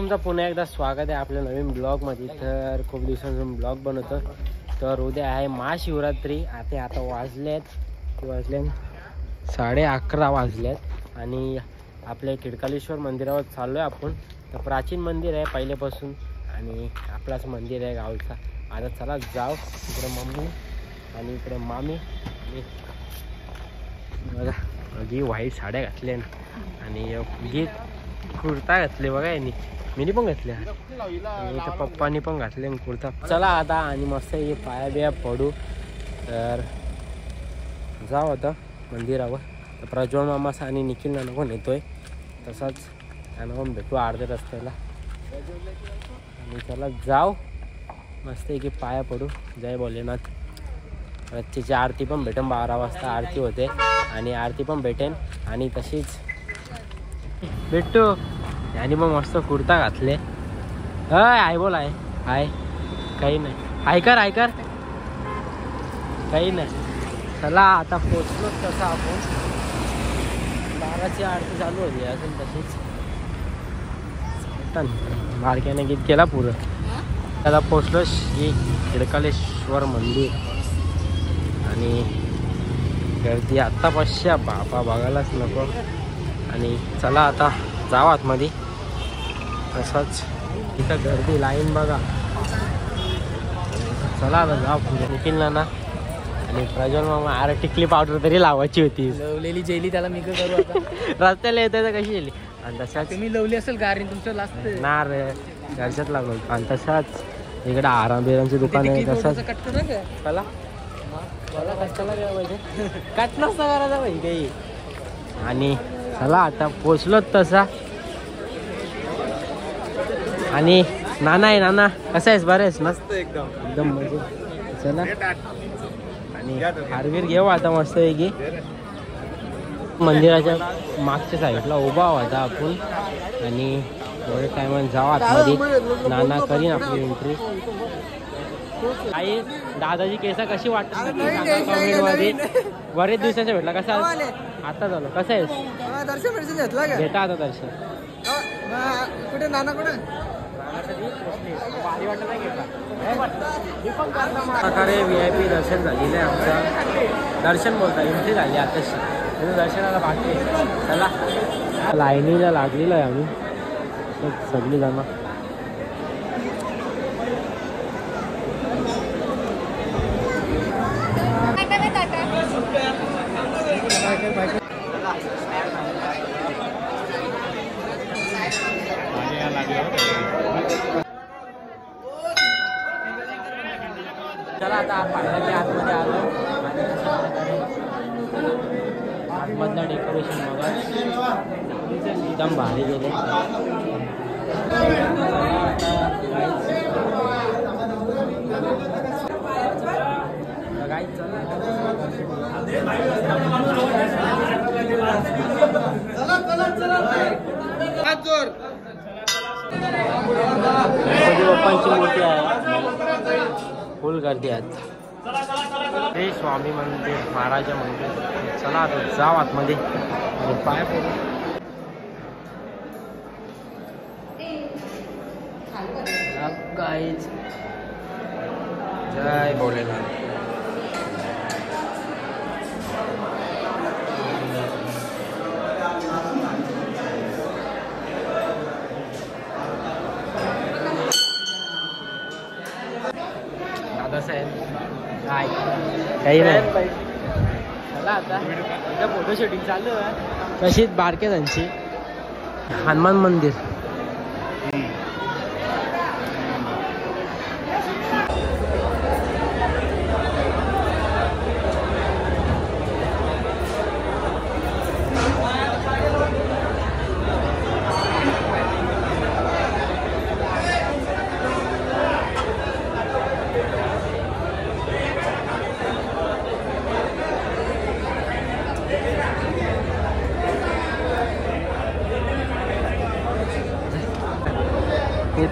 तुमचं पुन्हा एकदा स्वागत आहे आपल्या नवीन ब्लॉगमध्ये। तर खूप दिवसांपासून ब्लॉग बनवतो। तर उद्या आहे महाशिवरात्री। आता वाजले 11:30 वाजलेत आणि आपल्या खिडकालेश्वर मंदिरावर चाललो आहे आपण। तर प्राचीन मंदिर आहे पहिल्यापासून आणि आपलाच मंदिर आहे गावचा। आता चला जाऊ। इकडे मम्मी आणि इकडे मामी आणि बघा ही व्हाईट साड्या घातल्या आणि गीत कुर्ता घातले बघा यांनी, मी पण घातल्या आणि त्या पप्पानी पण घातले कुर्ता। चला आता आणि मस्त हे पाया बिया पडू। तर जाऊ आता मंदिरावर। तर प्रज्वल मामा आणि निखिल नाना पण येतोय, तसाच त्यांना पण भेटू अर्ध्या रस्त्याला आणि चला जाऊ मस्त की पाया पडू। जय भोलेनाथ। रात्रीची आरती पण भेटेन 12 वाजता आरती होते आणि आरती पण भेटेन आणि तशीच भेटतो। आणि मग मस्त कुर्ता घातले। हाय बोल आहे हाय काही नाही ऐकर काही नाही। चला आता पोचलो तसं आपण 12ची आरती चालू होती अजून तशीच बारक्याने गीत केला पुरं। त्याला पोचलो ही खिडकालेश्वर मंदिर आणि गर्दी आत्ता पश्या बापा बघायलाच नको। आणि चला आता जाऊ आतमध्ये। तसंच इथं गर्दी लाईन बघा। चला आता जाऊ पुढे। निखिल नाना आणि प्रज्वल मामा अरे टिकली पावडर तरी लावायची होती, लवलेली जेली त्याला मी करू आता रस्त्याला येत कशी गेली आणि तशाच तुम्ही लवली असेल गाडी तुमचं लास्ट ना रे घरच्यात लागलो आणि तशाच इकडे आरामबिरांची दुकान आहे। तसंच चला मला कशाला गेला पाहिजे कट नसता करायचा पाहिजे काही। आणि चला आता पोचलो तसा आणि नाना आहे नाना कसा आहेस बरं आहेस? मस्त एकदम मजेत। चला आणि हारवीर घेऊ आता मस्त पैकी। मंदिराच्या मागच्या साईडला उभा होता आपण आणि थोड्या टायमात जाऊ आतमध्ये। नाना करीन आपली एंट्री। आई दादाची केसा कशी वाटत कमेंटमध्ये? बरेच दिवसाच्या भेटला कसा आता झालं कसं आहेस? घेता आता दर्शन कुठे नाना कुठे प्रकारे VIP दर्शन झालेलं आहे आमचं। दर्शन बोलता एंट्री झाली आताशी, दर्शनाला बाकी आहे। चला लाईनीला लागलेलं आहे आम्ही सगळी जण। चला आता पाहिलं आतमध्ये आलो आणि आतमधलं डेकोरेशन बघा एकदम भारी गेले। गणपती बाप्पांची मूर्ती आहे, फुल गर्दी आहेत। हे स्वामी मंदिर महाराजा मंदिर। चला आता जाऊ आतमध्ये आणि पाया पडू। गाईज जय भोलेनाथ। काही नाही चला आता इथं फोटो शूटिंग चालू आहे तशीच बारके त्यांची। हनुमान मंदिर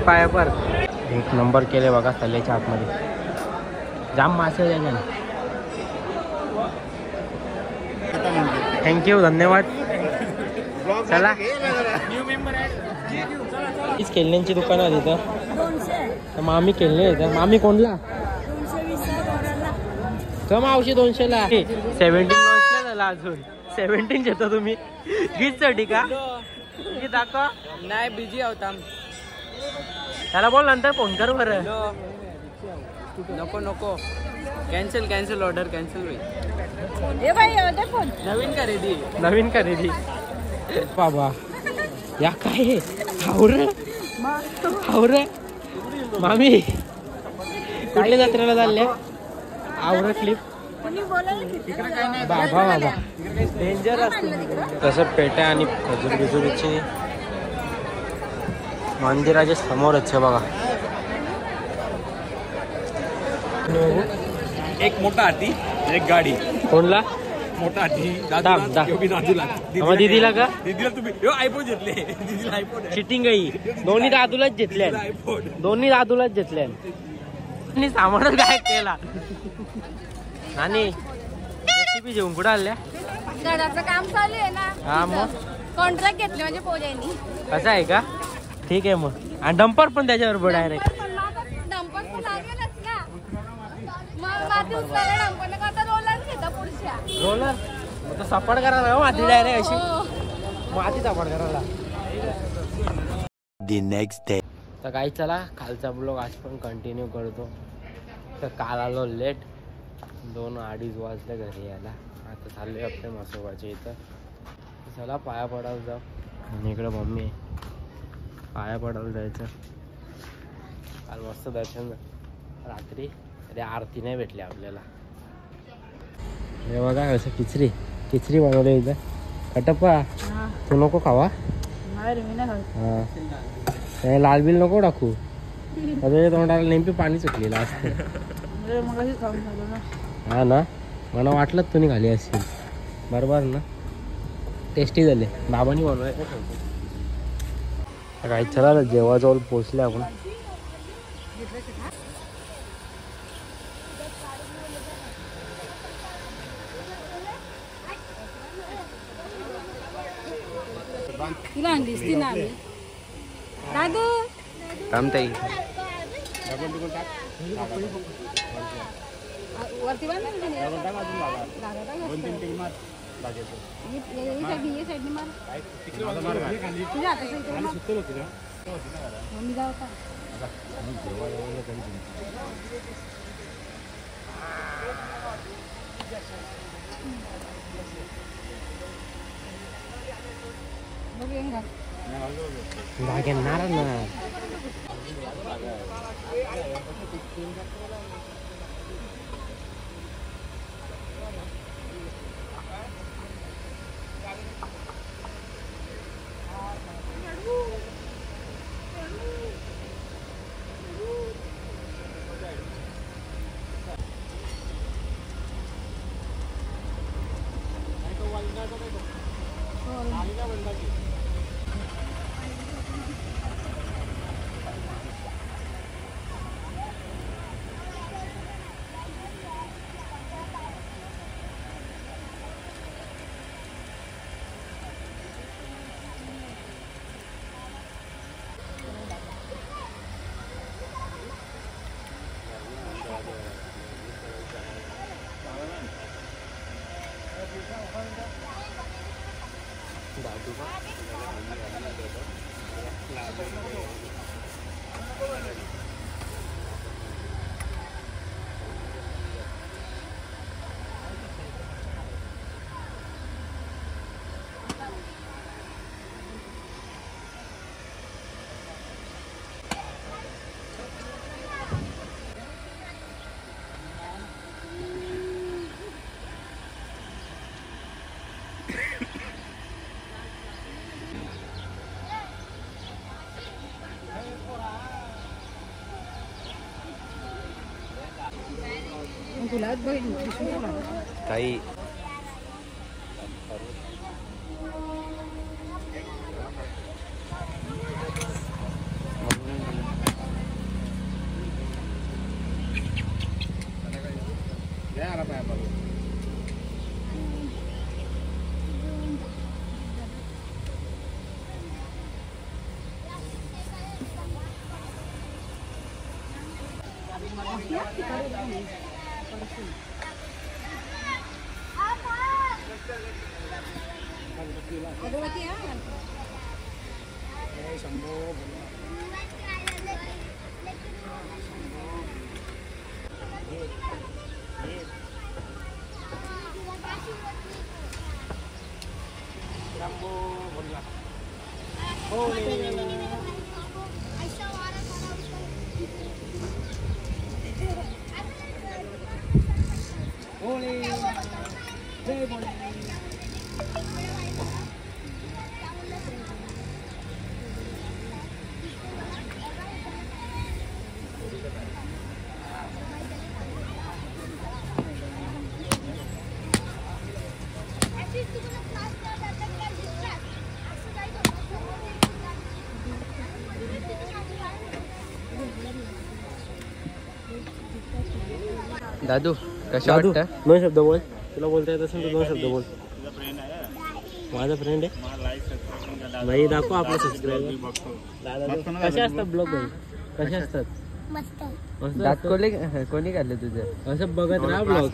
पायावर एक नंबर केले बघा तल्याच्या आतमध्ये। जाम मासे त्याच्याने। थँक्यू धन्यवाद। चला हीच खेळण्यांची दुकान आहे तिथं. 200 तर मामी खेळणे येतं. मामी कोणला 220 का मावशी 200ला 17 वर्ष झाला अजून 17 घेतो तुम्ही गीत साठी का गीत दाखवा. नाही बिझी होता त्याला बोल नंतर फोन कर बरं. नको नको कॅन्सल ऑर्डर कॅन्सल होईल. हे बाई दे फोन. नवीन खरेदी बाबा या काय हावर मामी कुठल्या जत्रेला चालल्या आवर क्लिप कोणी बोलायला किती बाबा डेंजर तसं पेट्या आणि खजुरीची मंदिराच्या समोरच आहे बघा. एक मोठा हाती एक गाडी. कोणला मोठा हाती दीदीला का दीदीला तुम्ही आयफोन घेतले. दीदीला आयफोन चिटिंग दोन्ही दादूलाच घेतल्या दोन्ही दादूलाच घेतल्या आणि सामानच काय केला आणि रेसिपी जेवून कुठं आल्या. घराचं काम चालू आहे ना. हा मग कॉन्ट्रॅक्ट घेतले म्हणजे पोऱ्यांनी. कसं आहे का ठीक आहे मग. आणि डंपर पण त्याच्याबरोबर डायरेक्ट डंपर पण लागेलच ना. मग माती उचलायला डंपर करता रोलर घेता पुढच्या. रोलर सपाट करायला माती डायरेक्ट अशी माती सपाट करायला. The next day. तर काही चला कालचा ब्लॉग आज पण कंटिन्यू करतो. तर काल आलो लेट 2-2:30 वाजले घरी यायला. आता चालले आपल्या मसोबाच्या इथं. चला पाया पडायला जाऊ. आणि इकडं मम्मी आहे पाया पडायला जायचं. काल मस्त दर्शन रात्री अरे आरती नाही भेटली आपल्याला. हे बघा कसं खिचडी बनवली इथं. कटप्पा तू नको खावा. हा लाल बिल नको टाकू. त्याच्या तोंडाला नेमकी पाणी सुटलेलं असतं. हा ना मला वाटलं तुम्ही खाली असतील. बरोबर ना टेस्टी झाले. बाबांनी बनवले काही चला जेव्हाजवळ पोचले आपण. तिला आणलीस ती ना दादू थांबताई वरती बांध मी जाऊ का. घेणार ना. काही दादू कशा दादू, वाटतं? 2 शब्द बोल. तुला बोलता येत असेल तर 2 शब्द बोल. माझा फ्रेंड आहे भाई. दाखव आपलं सबस्क्राईबर. कसे असतात ब्लॉग भाई? कसे असतात? मस्त दात असतात? कोणी काढले तुझे? असं बघत राहा ब्लॉग.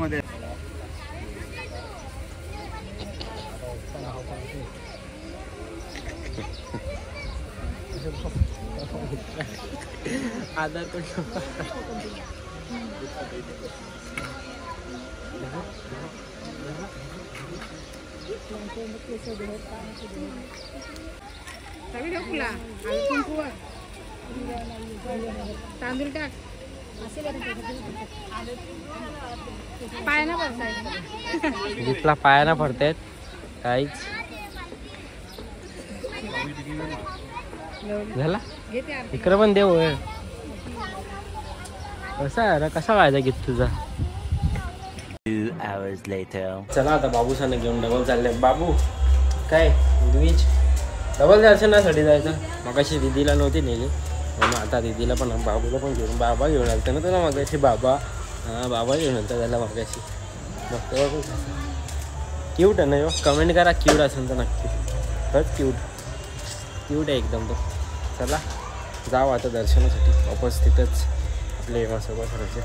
आधार कार्ड तांदूळ टाक. पायाना पडतायत. दिसला पायाना पडतायत काहीच. झाला इकडं पण देव होय. कसा व्हायचा गीत तुझा? 2 hours later. चला आता बाबूसाने घेऊन डबल चालले. बाबू काय द्विज डबल दर्शनासाठी जायचं. मगाशी दिदीला नव्हती नेली म्हणून आता दिदीला पण बाबूला पण घेऊन बाबा घेऊन आलता ना तुला मगाशी. बाबा हां बाबा घेऊन आलता त्याला मगाशी. मग तेव्हा पण क्यूट आहे ना यो. कमेंट करा क्यूट असेल तर नक्की. खरंच क्यूट आहे एकदम तो. चला जाऊ आता दर्शनासाठी वापस तिथंच आपले सोबत राहायचे.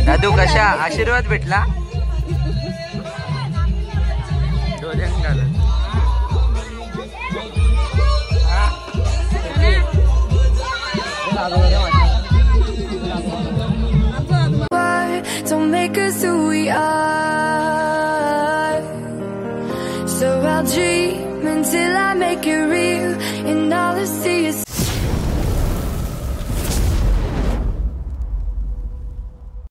दादू कशा आशीर्वाद भेटला? Don't make us who we are. So I'll dream until I make it real, and all I see is